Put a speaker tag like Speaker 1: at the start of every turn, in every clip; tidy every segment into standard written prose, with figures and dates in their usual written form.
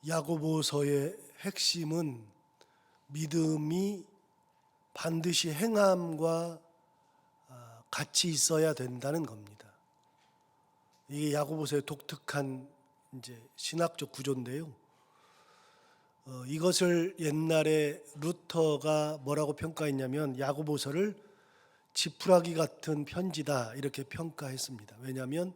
Speaker 1: 야고보서의 핵심은 믿음이 반드시 행함과 같이 있어야 된다는 겁니다. 이게 야고보서의 독특한 신학적 구조인데요. 이것을 옛날에 루터가 뭐라고 평가했냐면 야고보서를 지푸라기 같은 편지다 이렇게 평가했습니다. 왜냐하면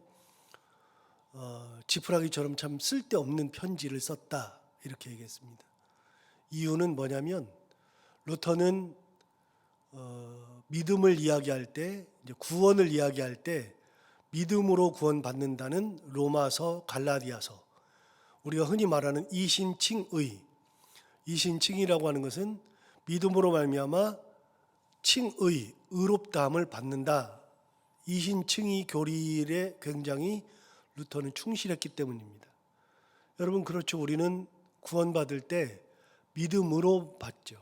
Speaker 1: 지푸라기처럼 참 쓸데없는 편지를 썼다 이렇게 얘기했습니다. 이유는 뭐냐면 루터는 믿음을 이야기할 때, 구원을 이야기할 때 믿음으로 구원받는다는 로마서, 갈라디아서, 우리가 흔히 말하는 이신칭의, 이신칭이라고 하는 것은 믿음으로 말미암아 칭의, 의롭다함을 받는다. 이신칭의 교리에 굉장히 루터는 충실했기 때문입니다. 여러분 그렇죠. 우리는 구원받을 때 믿음으로 받죠.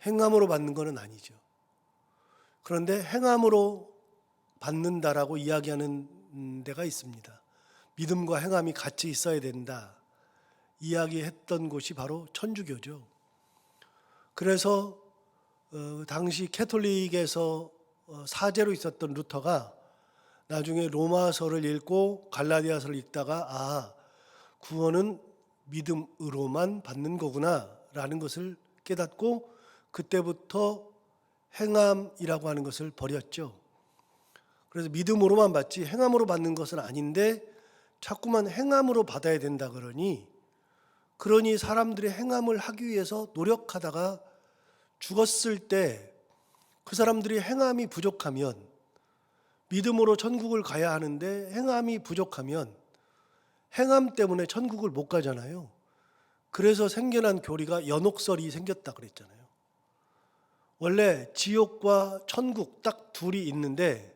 Speaker 1: 행함으로 받는 것은 아니죠. 그런데 행함으로 받는다라고 이야기하는 데가 있습니다. 믿음과 행함이 같이 있어야 된다 이야기했던 곳이 바로 천주교죠. 그래서 당시 캐톨릭에서 사제로 있었던 루터가 나중에 로마서를 읽고 갈라디아서를 읽다가 구원은 믿음으로만 받는 거구나 라는 것을 깨닫고 그때부터 행함이라고 하는 것을 버렸죠. 그래서 믿음으로만 받지 행함으로 받는 것은 아닌데 자꾸만 행함으로 받아야 된다 그러니 사람들이 행함을 하기 위해서 노력하다가 죽었을 때 그 사람들이 행함이 부족하면, 믿음으로 천국을 가야 하는데 행함이 부족하면 행함 때문에 천국을 못 가잖아요. 그래서 생겨난 교리가 연옥설이 생겼다 그랬잖아요. 원래 지옥과 천국 딱 둘이 있는데,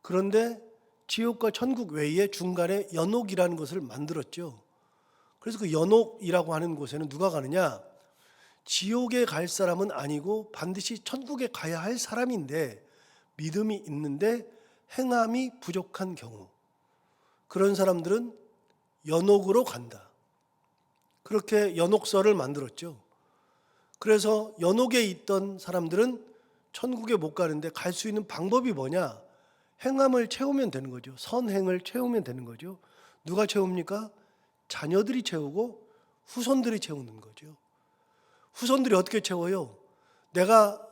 Speaker 1: 그런데 지옥과 천국 외에 중간에 연옥이라는 것을 만들었죠. 그래서 그 연옥이라고 하는 곳에는 누가 가느냐? 지옥에 갈 사람은 아니고 반드시 천국에 가야 할 사람인데 믿음이 있는데 행함이 부족한 경우, 그런 사람들은 연옥으로 간다. 그렇게 연옥설을 만들었죠. 그래서 연옥에 있던 사람들은 천국에 못 가는데 갈 수 있는 방법이 뭐냐? 행함을 채우면 되는 거죠. 선행을 채우면 되는 거죠. 누가 채웁니까? 자녀들이 채우고 후손들이 채우는 거죠. 후손들이 어떻게 채워요? 내가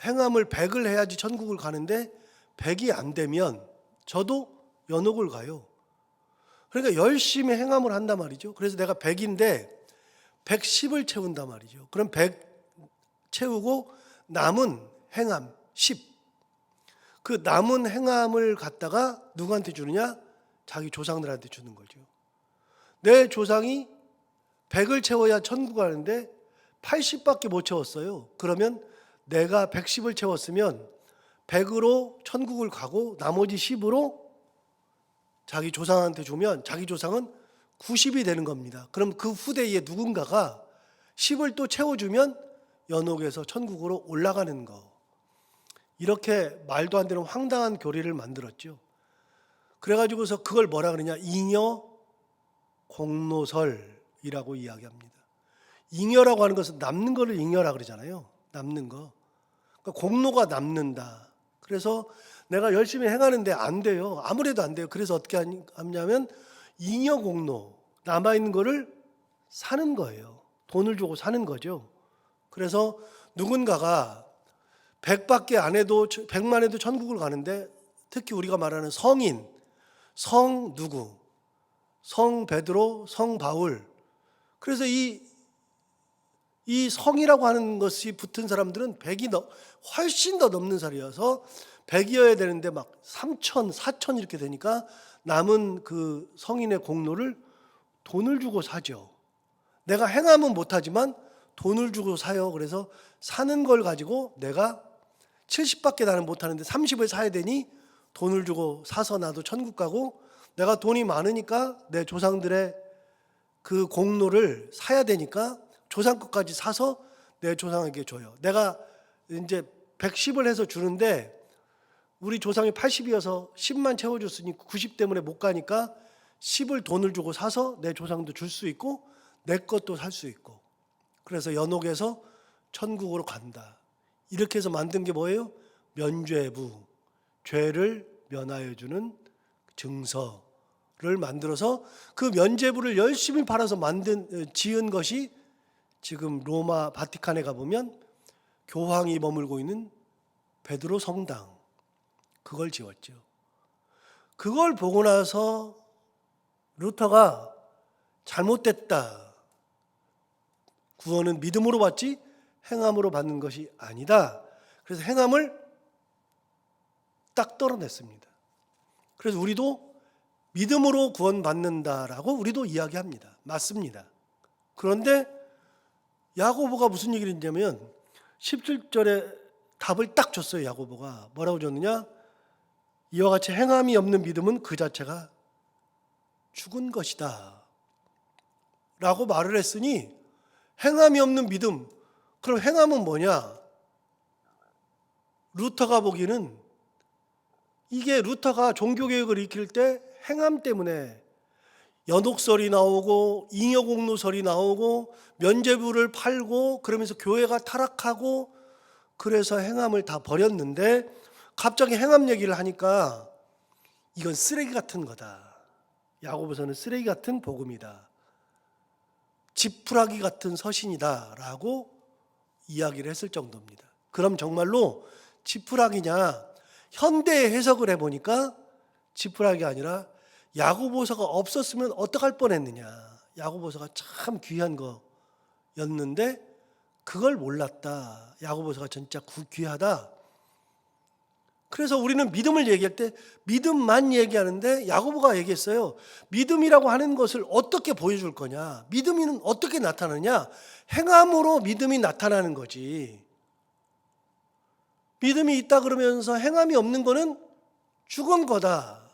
Speaker 1: 행함을 100을 해야지 천국을 가는데 100이 안 되면 저도 연옥을 가요. 그러니까 열심히 행함을 한단 말이죠. 그래서 내가 100인데 110을 채운단 말이죠. 그럼 100 채우고 남은 행함 10. 그 남은 행함을 갖다가 누구한테 주느냐? 자기 조상들한테 주는 거죠. 내 조상이 100을 채워야 천국 가는데 80밖에 못 채웠어요. 그러면 내가 110을 채웠으면 100으로 천국을 가고 나머지 10으로 자기 조상한테 주면 자기 조상은 90이 되는 겁니다. 그럼 그 후대에 누군가가 10을 또 채워주면 연옥에서 천국으로 올라가는 거. 이렇게 말도 안 되는 황당한 교리를 만들었죠. 그래가지고서 그걸 뭐라 그러냐? 잉여 공로설이라고 이야기합니다. 잉여라고 하는 것은 남는 거를 잉여라 그러잖아요. 남는 거. 그러니까 공로가 남는다. 그래서 내가 열심히 행하는데 안 돼요. 아무래도 안 돼요. 그래서 어떻게 하냐면 잉여 공로, 남아있는 거를 사는 거예요. 돈을 주고 사는 거죠. 그래서 누군가가 100밖에 안 해도 100만 해도 천국을 가는데, 특히 우리가 말하는 성인, 성 누구, 성 베드로, 성 바울, 그래서 이 성이라고 하는 것이 붙은 사람들은 100이 훨씬 더 넘는 살이어서 100이어야 되는데 막 3천, 4천 이렇게 되니까 남은 그 성인의 공로를 돈을 주고 사죠. 내가 행함은 못하지만 돈을 주고 사요. 그래서 사는 걸 가지고 내가 70밖에 나는 못하는데 30을 사야 되니 돈을 주고 사서 나도 천국 가고, 내가 돈이 많으니까 내 조상들의 그 공로를 사야 되니까 조상 것까지 사서 내 조상에게 줘요. 내가 이제 110을 해서 주는데 우리 조상이 80이어서 10만 채워줬으니 90 때문에 못 가니까 10을 돈을 주고 사서 내 조상도 줄 수 있고, 내 것도 살 수 있고, 그래서 연옥에서 천국으로 간다. 이렇게 해서 만든 게 뭐예요? 면죄부, 죄를 면하여 주는 증서를 만들어서 그 면죄부를 열심히 팔아서 지은 것이 지금 로마 바티칸에 가보면 교황이 머물고 있는 베드로 성당, 그걸 지었죠. 그걸 보고 나서 루터가 잘못됐다. 구원은 믿음으로 받지 행함으로 받는 것이 아니다. 그래서 행함을 딱 떨어냈습니다. 그래서 우리도 믿음으로 구원받는다라고 우리도 이야기합니다. 맞습니다. 그런데 야고보가 무슨 얘기를 했냐면 17절에 답을 딱 줬어요. 야고보가 뭐라고 줬느냐? 이와 같이 행함이 없는 믿음은 그 자체가 죽은 것이다 라고 말을 했으니, 행함이 없는 믿음, 그럼 행함은 뭐냐? 루터가 보기에는 이게 루터가 종교개혁을 일으킬 때 행함 때문에 연옥설이 나오고 잉여공로설이 나오고 면죄부를 팔고 그러면서 교회가 타락하고 그래서 행함을 다 버렸는데, 갑자기 행함 얘기를 하니까 이건 쓰레기 같은 거다. 야고보서는 쓰레기 같은 복음이다. 지푸라기 같은 서신이다 라고 이야기를 했을 정도입니다. 그럼 정말로 지푸라기냐? 현대에 해석을 해보니까 지푸라기가 아니라 야고보서가 없었으면 어떡할 뻔했느냐. 야고보서가 참 귀한 거였는데 그걸 몰랐다. 야고보서가 진짜 귀하다. 그래서 우리는 믿음을 얘기할 때 믿음만 얘기하는데, 야고보가 얘기했어요. 믿음이라고 하는 것을 어떻게 보여줄 거냐? 믿음이 어떻게 나타나냐? 행함으로 믿음이 나타나는 거지. 믿음이 있다 그러면서 행함이 없는 거는 죽은 거다.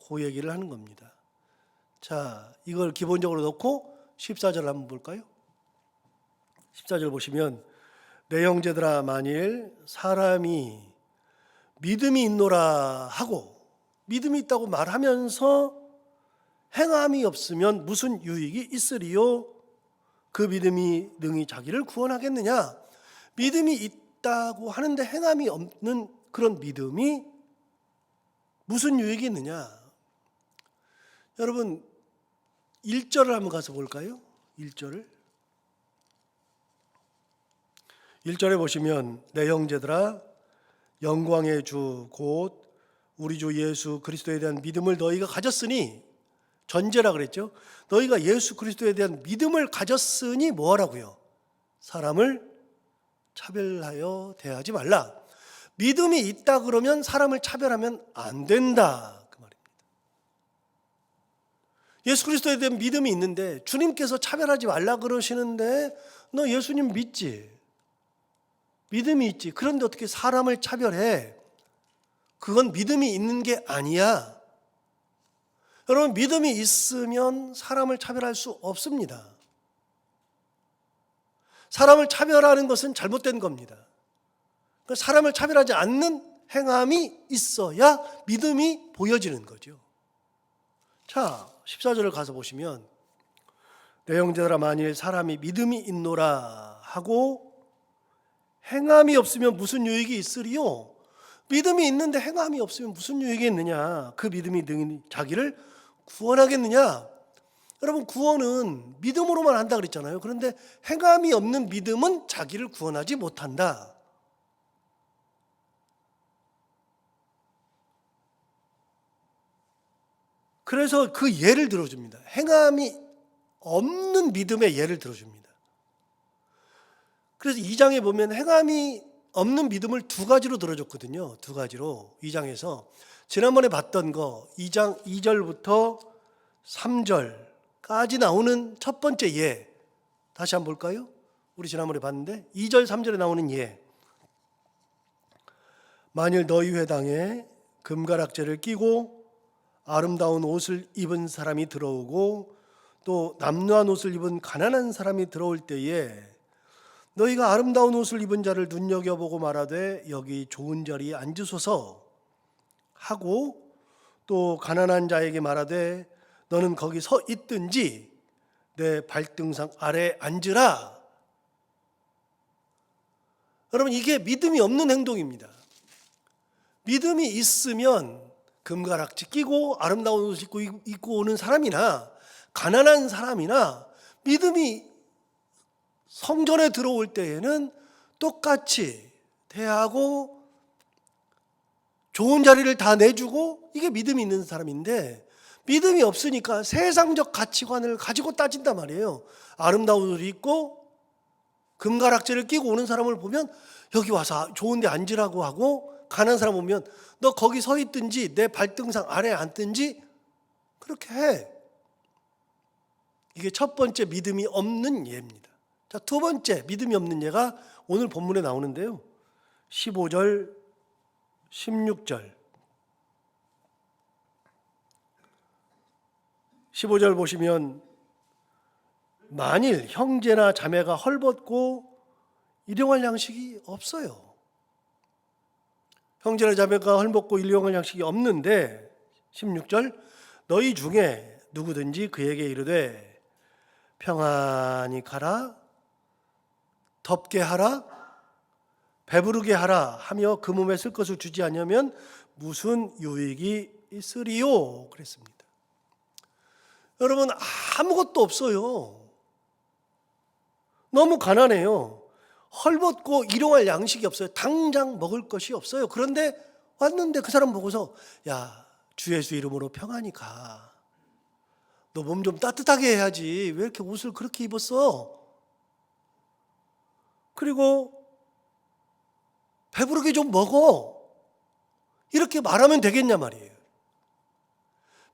Speaker 1: 그 얘기를 하는 겁니다. 자, 이걸 기본적으로 놓고 14절 한번 볼까요? 14절 보시면, 내 형제들아 만일 사람이 믿음이 있노라 하고, 믿음이 있다고 말하면서 행함이 없으면 무슨 유익이 있으리요? 그 믿음이 능히 자기를 구원하겠느냐? 믿음이 있다고 하는데 행함이 없는 그런 믿음이 무슨 유익이 있느냐? 여러분 1절을 한번 가서 볼까요? 1절을. 1절에 보시면, 내 형제들아 영광의 주 곧 우리 주 예수 그리스도에 대한 믿음을 너희가 가졌으니, 전제라 그랬죠. 너희가 예수 그리스도에 대한 믿음을 가졌으니 뭐 하라고요? 사람을 차별하여 대하지 말라. 믿음이 있다 그러면 사람을 차별하면 안 된다, 그 말입니다. 예수 그리스도에 대한 믿음이 있는데 주님께서 차별하지 말라 그러시는데, 너 예수님 믿지? 믿음이 있지. 그런데 어떻게 사람을 차별해? 그건 믿음이 있는 게 아니야. 여러분, 믿음이 있으면 사람을 차별할 수 없습니다. 사람을 차별하는 것은 잘못된 겁니다. 사람을 차별하지 않는 행함이 있어야 믿음이 보여지는 거죠. 자, 14절을 가서 보시면, 내 형제들아 만일 사람이 믿음이 있노라 하고 행함이 없으면 무슨 유익이 있으리요? 믿음이 있는데 행함이 없으면 무슨 유익이 있느냐? 그 믿음이 능히 자기를 구원하겠느냐? 여러분, 구원은 믿음으로만 한다 그랬잖아요. 그런데 행함이 없는 믿음은 자기를 구원하지 못한다. 그래서 그 예를 들어줍니다. 행함이 없는 믿음의 예를 들어줍니다. 그래서 2장에 보면 행함이 없는 믿음을 두 가지로 들어줬거든요. 두 가지로. 2장에서 지난번에 봤던 거 2장 2절부터 3절까지 나오는 첫 번째 예, 다시 한번 볼까요? 우리 지난번에 봤는데 2절 3절에 나오는 예. 만일 너희 회당에 금가락제를 끼고 아름다운 옷을 입은 사람이 들어오고 또 남루한 옷을 입은 가난한 사람이 들어올 때에 너희가 아름다운 옷을 입은 자를 눈여겨보고 말하되 여기 좋은 자리에 앉으소서 하고, 또 가난한 자에게 말하되 너는 거기 서 있든지 내 발등상 아래 앉으라. 여러분, 이게 믿음이 없는 행동입니다. 믿음이 있으면 금가락지 끼고 아름다운 옷 입고 오는 사람이나 가난한 사람이나 믿음이 성전에 들어올 때에는 똑같이 대하고 좋은 자리를 다 내주고, 이게 믿음이 있는 사람인데, 믿음이 없으니까 세상적 가치관을 가지고 따진단 말이에요. 아름다운 옷을 입고 금가락지를 끼고 오는 사람을 보면 여기 와서 좋은 데 앉으라고 하고, 가난한 사람 보면 너 거기 서 있든지 내 발등상 아래에 앉든지 그렇게 해. 이게 첫 번째 믿음이 없는 예입니다. 자, 두 번째 믿음이 없는 예가 오늘 본문에 나오는데요. 15절, 16절. 15절 보시면, 만일 형제나 자매가 헐벗고 일용할 양식이 없어요. 형제나 자매가 헐벗고 일용할 양식이 없는데, 16절, 너희 중에 누구든지 그에게 이르되 평안히 가라, 덥게 하라, 배부르게 하라 하며 그 몸에 쓸 것을 주지 않으면 무슨 유익이 있으리요? 그랬습니다. 여러분, 아무것도 없어요. 너무 가난해요. 헐벗고 일용할 양식이 없어요. 당장 먹을 것이 없어요. 그런데 왔는데 그 사람 보고서, 야, 주 예수 이름으로 평안히 가. 너 몸 좀 따뜻하게 해야지. 왜 이렇게 옷을 그렇게 입었어? 그리고 배부르게 좀 먹어. 이렇게 말하면 되겠냐 말이에요.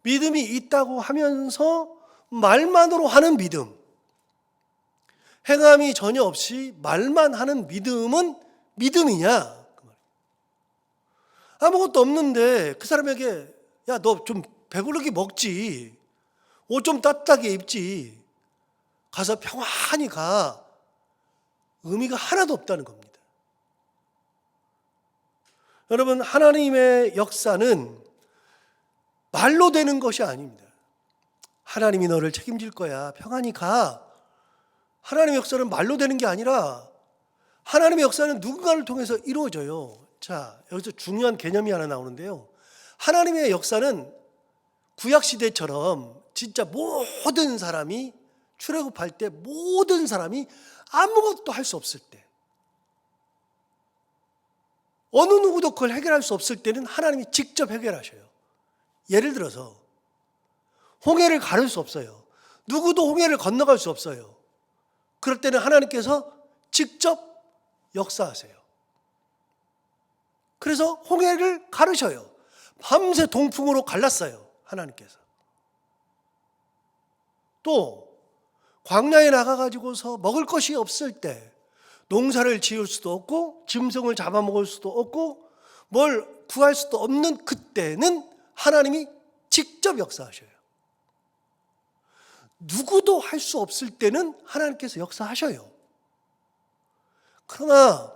Speaker 1: 믿음이 있다고 하면서 말만으로 하는 믿음, 행함이 전혀 없이 말만 하는 믿음은 믿음이냐? 아무것도 없는데 그 사람에게, 야, 너 좀 배부르게 먹지, 옷 좀 따뜻하게 입지, 가서 평안히 가, 의미가 하나도 없다는 겁니다. 여러분, 하나님의 역사는 말로 되는 것이 아닙니다. 하나님이 너를 책임질 거야, 평안히 가. 하나님의 역사는 말로 되는 게 아니라 하나님의 역사는 누군가를 통해서 이루어져요. 자, 여기서 중요한 개념이 하나 나오는데요. 하나님의 역사는 구약시대처럼 진짜 모든 사람이 출애굽할 때 모든 사람이 아무것도 할 수 없을 때, 어느 누구도 그걸 해결할 수 없을 때는 하나님이 직접 해결하셔요. 예를 들어서 홍해를 가를 수 없어요. 누구도 홍해를 건너갈 수 없어요. 그럴 때는 하나님께서 직접 역사하세요. 그래서 홍해를 가르셔요. 밤새 동풍으로 갈랐어요, 하나님께서. 또 광야에 나가가지고서 먹을 것이 없을 때 농사를 지을 수도 없고 짐승을 잡아먹을 수도 없고 뭘 구할 수도 없는 그때는 하나님이 직접 역사하셔요. 누구도 할 수 없을 때는 하나님께서 역사하셔요. 그러나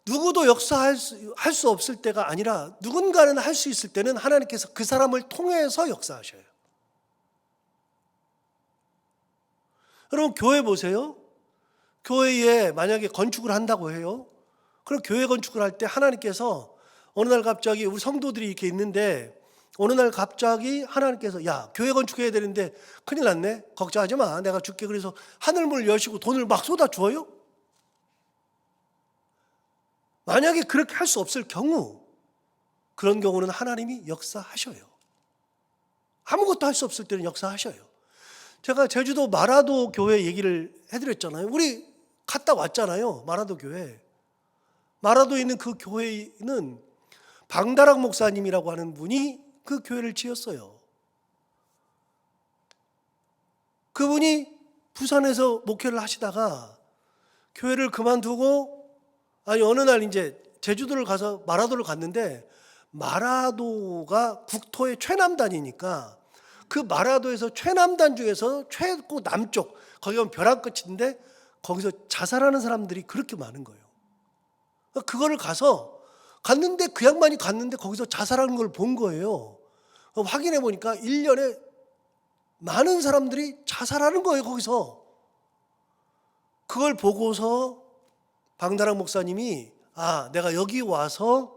Speaker 1: 누구도 역사할 수 없을 때가 아니라 누군가는 할 수 있을 때는 하나님께서 그 사람을 통해서 역사하셔요. 여러분, 교회 보세요. 교회에 만약에 건축을 한다고 해요. 그럼 교회 건축을 할 때 하나님께서 어느 날 갑자기, 우리 성도들이 이렇게 있는데 어느 날 갑자기 하나님께서, 야, 교회 건축해야 되는데 큰일 났네, 걱정하지 마, 내가 줄게. 그래서 하늘문을 여시고 돈을 막 쏟아 주어요? 만약에 그렇게 할 수 없을 경우, 그런 경우는 하나님이 역사하셔요. 아무것도 할 수 없을 때는 역사하셔요. 제가 제주도 마라도 교회 얘기를 해드렸잖아요. 우리 갔다 왔잖아요, 마라도 교회. 마라도에 있는 그 교회는 방다락 목사님이라고 하는 분이 그 교회를 지었어요. 그분이 부산에서 목회를 하시다가 교회를 그만두고, 어느 날 이제 제주도를 가서 마라도를 갔는데, 마라도가 국토의 최남단이니까 그 마라도에서 최남단 중에서 최고 남쪽, 거기 가면 벼랑 끝인데 거기서 자살하는 사람들이 그렇게 많은 거예요. 그거를 갔는데, 그 양반이 갔는데 거기서 자살하는 걸 본 거예요. 확인해 보니까 1년에 많은 사람들이 자살하는 거예요, 거기서. 그걸 보고서 방다락 목사님이 내가 여기 와서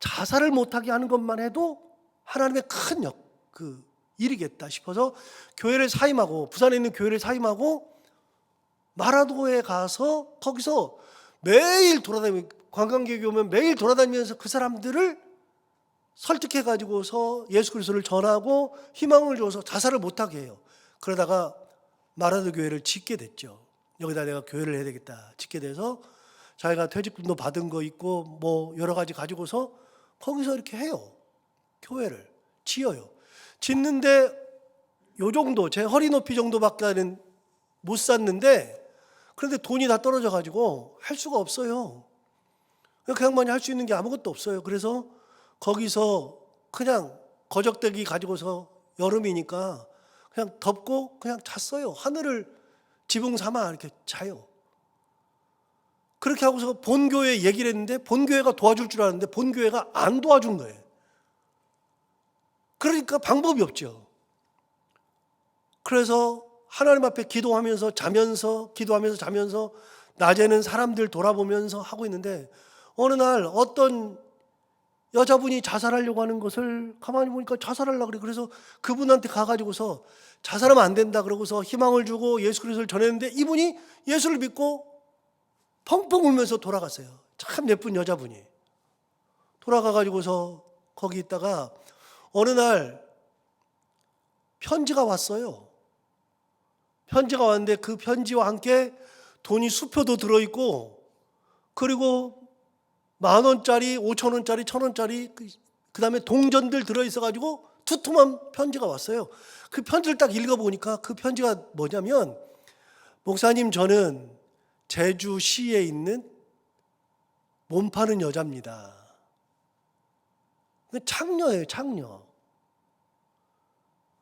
Speaker 1: 자살을 못하게 하는 것만 해도 하나님의 큰 일이겠다 싶어서 교회를 사임하고, 부산에 있는 교회를 사임하고 마라도에 가서 거기서 매일 돌아다니며, 관광객이 오면 매일 돌아다니면서 그 사람들을 설득해 가지고서 예수 그리스도를 전하고 희망을 줘서 자살을 못하게 해요. 그러다가 마라도 교회를 짓게 됐죠. 여기다 내가 교회를 해야 되겠다 짓게 돼서 자기가 퇴직금도 받은 거 있고 뭐 여러 가지 가지고서 거기서 이렇게 해요. 교회를 지어요. 짓는데 요 정도, 제 허리 높이 정도밖에 못 샀는데, 그런데 돈이 다 떨어져 가지고 할 수가 없어요. 그 양반이 할 수 있는 게 아무것도 없어요. 그래서 거기서 그냥 거적대기 가지고서 여름이니까 그냥 덮고 그냥 잤어요. 하늘을 지붕 삼아 이렇게 자요. 그렇게 하고서 본교회에 얘기를 했는데 본교회가 도와줄 줄 알았는데 본교회가 안 도와준 거예요. 그러니까 방법이 없죠. 그래서 하나님 앞에 기도하면서 자면서, 기도하면서 자면서, 낮에는 사람들 돌아보면서 하고 있는데 어느 날 어떤 여자분이 자살하려고 하는 것을 가만히 보니까 자살하려고 그래. 그래서 그분한테 가가지고서 자살하면 안 된다 그러고서 희망을 주고 예수 그리스도를 전했는데 이분이 예수를 믿고 펑펑 울면서 돌아갔어요. 참 예쁜 여자분이. 돌아가가지고서 거기 있다가 어느 날 편지가 왔어요. 편지가 왔는데 그 편지와 함께 돈이 수표도 들어있고, 그리고 10,000원짜리, 5,000원짜리, 1,000원짜리, 그 다음에 동전들 들어있어가지고 두툼한 편지가 왔어요. 그 편지를 딱 읽어보니까 그 편지가 뭐냐면, 목사님, 저는 제주시에 있는 몸 파는 여자입니다. 창녀예요, 창녀.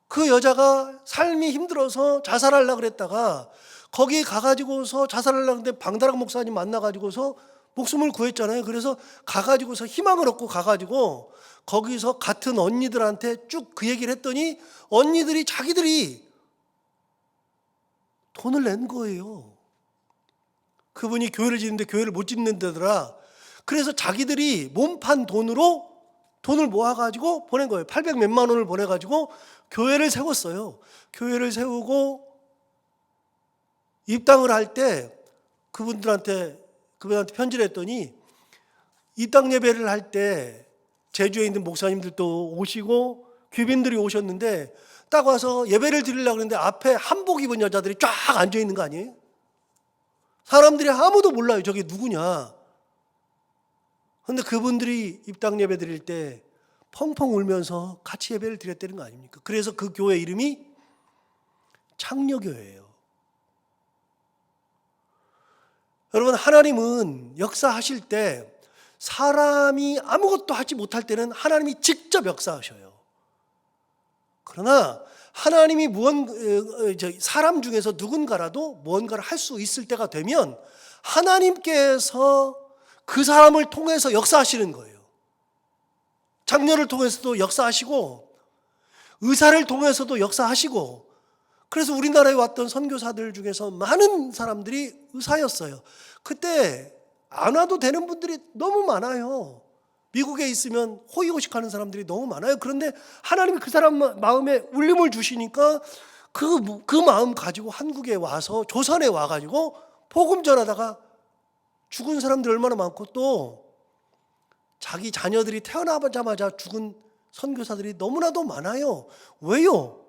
Speaker 1: 그 여자가 삶이 힘들어서 자살하려고 그랬다가 거기 가가지고서 자살하려고 했는데 방다락 목사님 만나가지고서 목숨을 구했잖아요. 그래서 가가지고서 희망을 얻고 가가지고 거기서 같은 언니들한테 쭉 그 얘기를 했더니 언니들이 자기들이 돈을 낸 거예요. 그분이 교회를 짓는데 교회를 못 짓는 데더라. 그래서 자기들이 몸판 돈으로 돈을 모아가지고 보낸 거예요. 800 몇만 원을 보내가지고 교회를 세웠어요. 교회를 세우고 입당을 할 때 그분한테 편지를 했더니 입당 예배를 할 때 제주에 있는 목사님들도 오시고 귀빈들이 오셨는데 딱 와서 예배를 드리려고 그러는데 앞에 한복 입은 여자들이 쫙 앉아 있는 거 아니에요? 사람들이 아무도 몰라요. 저게 누구냐. 그런데 그분들이 입당 예배 드릴 때 펑펑 울면서 같이 예배를 드렸다는 거 아닙니까? 그래서 그 교회 이름이 창녀교회예요. 여러분, 하나님은 역사하실 때 사람이 아무것도 하지 못할 때는 하나님이 직접 역사하셔요. 그러나 하나님이 사람 중에서 누군가라도 무언가를 할 수 있을 때가 되면 하나님께서 그 사람을 통해서 역사하시는 거예요. 장녀를 통해서도 역사하시고 의사를 통해서도 역사하시고, 그래서 우리나라에 왔던 선교사들 중에서 많은 사람들이 의사였어요. 그때 안 와도 되는 분들이 너무 많아요. 미국에 있으면 호의호식하는 사람들이 너무 많아요. 그런데 하나님이 그 사람 마음에 울림을 주시니까 그 마음 가지고 한국에 와서 조선에 와가지고 복음 전하다가 죽은 사람들 얼마나 많고, 또 자기 자녀들이 태어나자마자 죽은 선교사들이 너무나도 많아요. 왜요?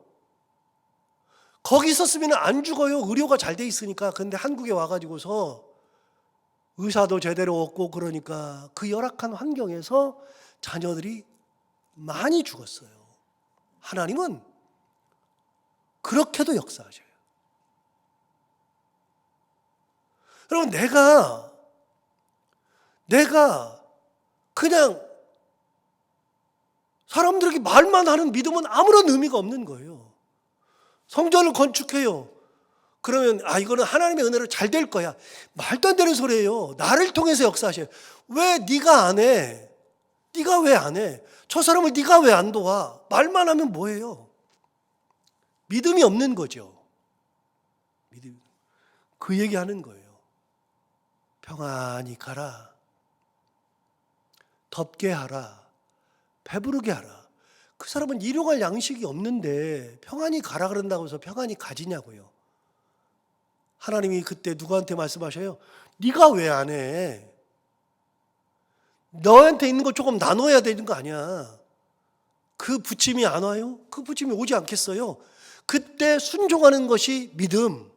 Speaker 1: 거기 있었으면 안 죽어요. 의료가 잘 돼 있으니까. 근데 한국에 와가지고서 의사도 제대로 없고 그러니까 그 열악한 환경에서 자녀들이 많이 죽었어요. 하나님은 그렇게도 역사하셔요. 여러분, 내가 그냥 사람들에게 말만 하는 믿음은 아무런 의미가 없는 거예요. 성전을 건축해요. 그러면 이거는 하나님의 은혜로 잘 될 거야. 말도 안 되는 소리예요. 나를 통해서 역사하셔요. 왜 네가 안 해? 네가 왜 안 해? 저 사람을 네가 왜 안 도와? 말만 하면 뭐예요? 믿음이 없는 거죠. 믿음. 그 얘기하는 거예요. 평안히 가라. 덥게 하라. 배부르게 하라. 그 사람은 일용할 양식이 없는데 평안히 가라 그런다고 해서 평안히 가지냐고요. 하나님이 그때 누구한테 말씀하셔요? 네가 왜 안 해? 너한테 있는 거 조금 나눠야 되는 거 아니야. 그 부침이 안 와요? 그 부침이 오지 않겠어요? 그때 순종하는 것이 믿음.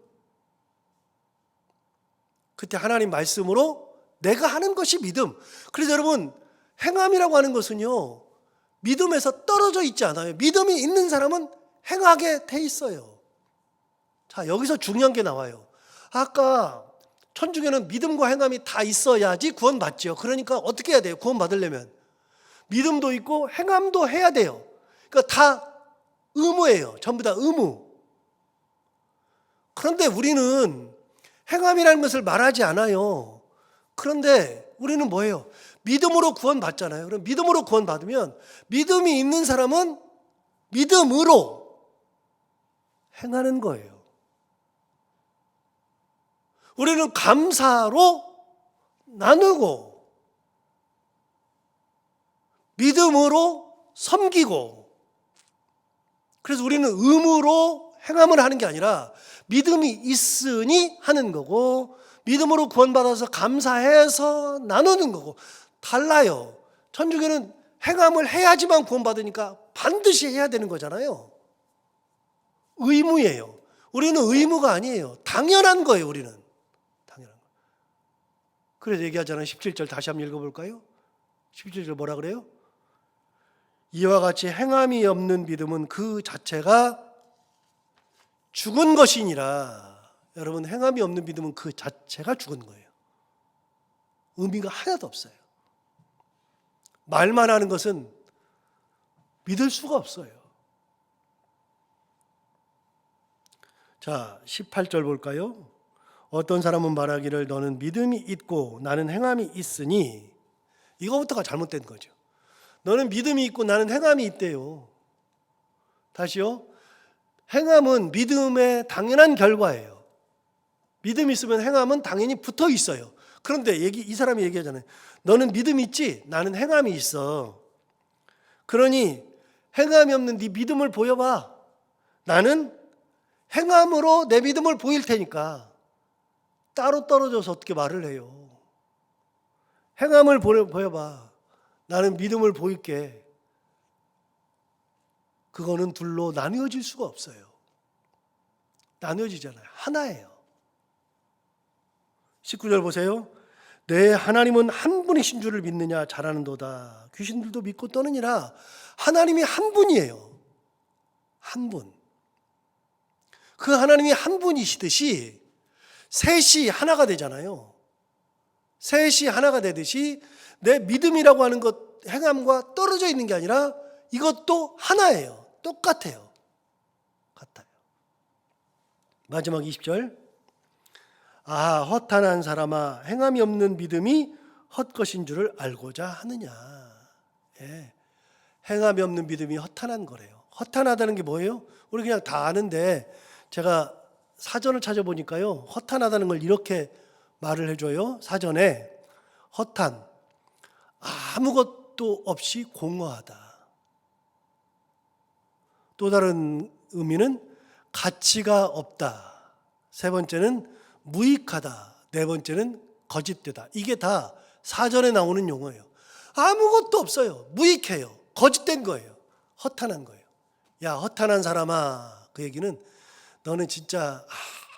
Speaker 1: 그때 하나님 말씀으로 내가 하는 것이 믿음. 그래서 여러분, 행함이라고 하는 것은요, 믿음에서 떨어져 있지 않아요. 믿음이 있는 사람은 행하게 돼 있어요. 자, 여기서 중요한 게 나와요. 아까 천주교는 믿음과 행함이 다 있어야지 구원받죠. 그러니까 어떻게 해야 돼요? 구원받으려면 믿음도 있고 행함도 해야 돼요. 그러니까 다 의무예요. 전부 다 의무. 그런데 우리는 행함이라는 것을 말하지 않아요. 그런데 우리는 뭐예요? 믿음으로 구원받잖아요. 그럼 믿음으로 구원받으면 믿음이 있는 사람은 믿음으로 행하는 거예요. 우리는 감사로 나누고 믿음으로 섬기고, 그래서 우리는 의무로 행함을 하는 게 아니라 믿음이 있으니 하는 거고, 믿음으로 구원받아서 감사해서 나누는 거고 달라요. 천주교는 행함을 해야지만 구원받으니까 반드시 해야 되는 거잖아요. 의무예요. 우리는 의무가 아니에요. 당연한 거예요. 우리는 당연한 거. 그래서 얘기하잖아요. 17절 다시 한번 읽어볼까요? 17절 뭐라 그래요? 이와 같이 행함이 없는 믿음은 그 자체가 죽은 것이니라. 여러분, 행함이 없는 믿음은 그 자체가 죽은 거예요. 의미가 하나도 없어요. 말만 하는 것은 믿을 수가 없어요. 자, 18절 볼까요? 어떤 사람은 말하기를 너는 믿음이 있고 나는 행함이 있으니, 이거부터가 잘못된 거죠. 너는 믿음이 있고 나는 행함이 있대요. 다시요. 행함은 믿음의 당연한 결과예요. 믿음이 있으면 행함은 당연히 붙어 있어요. 그런데 이 사람이 얘기하잖아요. 너는 믿음이 있지? 나는 행함이 있어. 그러니 행함이 없는 네 믿음을 보여봐. 나는 행함으로 내 믿음을 보일 테니까. 따로 떨어져서 어떻게 말을 해요? 행함을 보여봐. 나는 믿음을 보일게. 그거는 둘로 나뉘어질 수가 없어요. 나뉘어지잖아요. 하나예요. 19절 보세요. 내 하나님은 한 분이신 줄을 믿느냐? 잘하는도다. 귀신들도 믿고 떠느니라. 하나님이 한 분이에요. 한 분. 그 하나님이 한 분이시듯이 셋이 하나가 되잖아요. 셋이 하나가 되듯이 내 믿음이라고 하는 것, 행함과 떨어져 있는 게 아니라 이것도 하나예요. 똑같아요. 같아요. 마지막 20절. 아, 헛한한 사람아, 행함이 없는 믿음이 헛것인 줄을 알고자 하느냐. 예. 행함이 없는 믿음이 허탄한 거래요. 허탄하다는 게 뭐예요? 우리 그냥 다 아는데 제가 사전을 찾아보니까요, 허탄하다는 걸 이렇게 말을 해줘요. 사전에 허탄, 아무것도 없이 공허하다. 또 다른 의미는 가치가 없다. 세 번째는 무익하다. 네 번째는 거짓되다. 이게 다 사전에 나오는 용어예요. 아무것도 없어요. 무익해요. 거짓된 거예요. 허탄한 거예요. 야, 허탄한 사람아. 그 얘기는 너는 진짜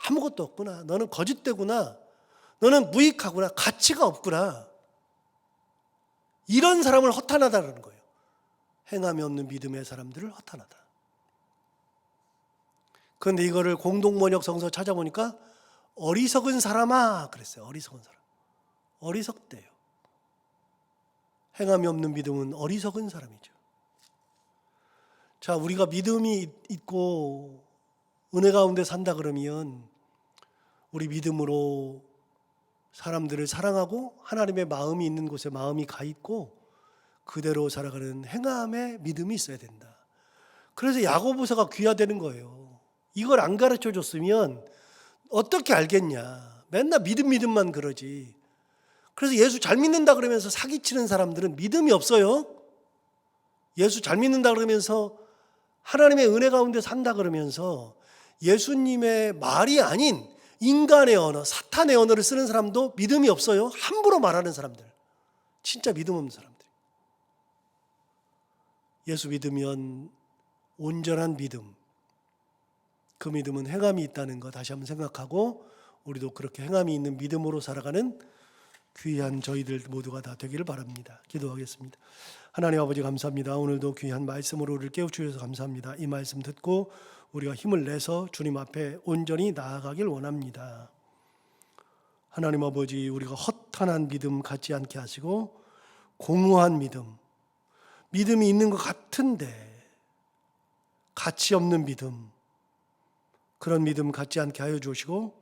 Speaker 1: 아무것도 없구나. 너는 거짓되구나. 너는 무익하구나. 가치가 없구나. 이런 사람을 허탄하다는 거예요. 행함이 없는 믿음의 사람들을 허탄하다. 그런데 이거를 공동번역 성서 찾아보니까 어리석은 사람아 그랬어요. 어리석은 사람. 어리석대요. 행함이 없는 믿음은 어리석은 사람이죠. 자, 우리가 믿음이 있고 은혜 가운데 산다 그러면 우리 믿음으로 사람들을 사랑하고 하나님의 마음이 있는 곳에 마음이 가 있고 그대로 살아가는 행함의 믿음이 있어야 된다. 그래서 야고보서가 귀화되는 거예요. 이걸 안 가르쳐 줬으면 어떻게 알겠냐. 맨날 믿음만 그러지. 그래서 예수 잘 믿는다 그러면서 사기치는 사람들은 믿음이 없어요. 예수 잘 믿는다 그러면서 하나님의 은혜 가운데 산다 그러면서 예수님의 말이 아닌 인간의 언어, 사탄의 언어를 쓰는 사람도 믿음이 없어요. 함부로 말하는 사람들. 진짜 믿음 없는 사람들. 예수 믿으면 온전한 믿음. 그 믿음은 행함이 있다는 거 다시 한번 생각하고 우리도 그렇게 행함이 있는 믿음으로 살아가는 귀한 저희들 모두가 다 되기를 바랍니다. 기도하겠습니다. 하나님 아버지 감사합니다. 오늘도 귀한 말씀으로 우리를 깨우쳐주셔서 감사합니다. 이 말씀 듣고 우리가 힘을 내서 주님 앞에 온전히 나아가길 원합니다. 하나님 아버지, 우리가 허탄한 믿음 갖지 않게 하시고 공허한 믿음이 있는 것 같은데 가치 없는 믿음, 그런 믿음 갖지 않게 하여 주시고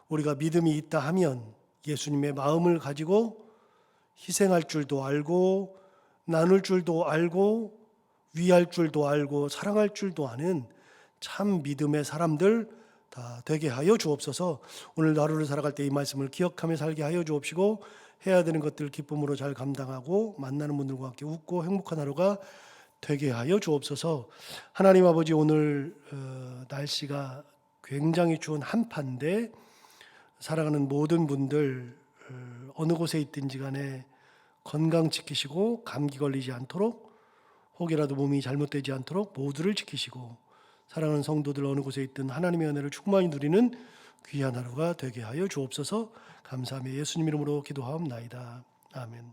Speaker 1: 우리가 믿음이 있다 하면 예수님의 마음을 가지고 희생할 줄도 알고 나눌 줄도 알고 위할 줄도 알고 사랑할 줄도 아는 참 믿음의 사람들 다 되게 하여 주옵소서. 오늘 하루를 살아갈 때 이 말씀을 기억하며 살게 하여 주옵시고 해야 되는 것들 기쁨으로 잘 감당하고 만나는 분들과 함께 웃고 행복한 하루가 되게 하여 주옵소서. 하나님 아버지, 오늘 날씨가 굉장히 추운 한파인데 살아가는 모든 분들 어느 곳에 있든지 간에 건강 지키시고 감기 걸리지 않도록 혹이라도 몸이 잘못되지 않도록 모두를 지키시고 사랑하는 성도들 어느 곳에 있든 하나님의 은혜를 충만히 누리는 귀한 하루가 되게 하여 주옵소서. 감사하며 예수님 이름으로 기도하옵나이다. 아멘.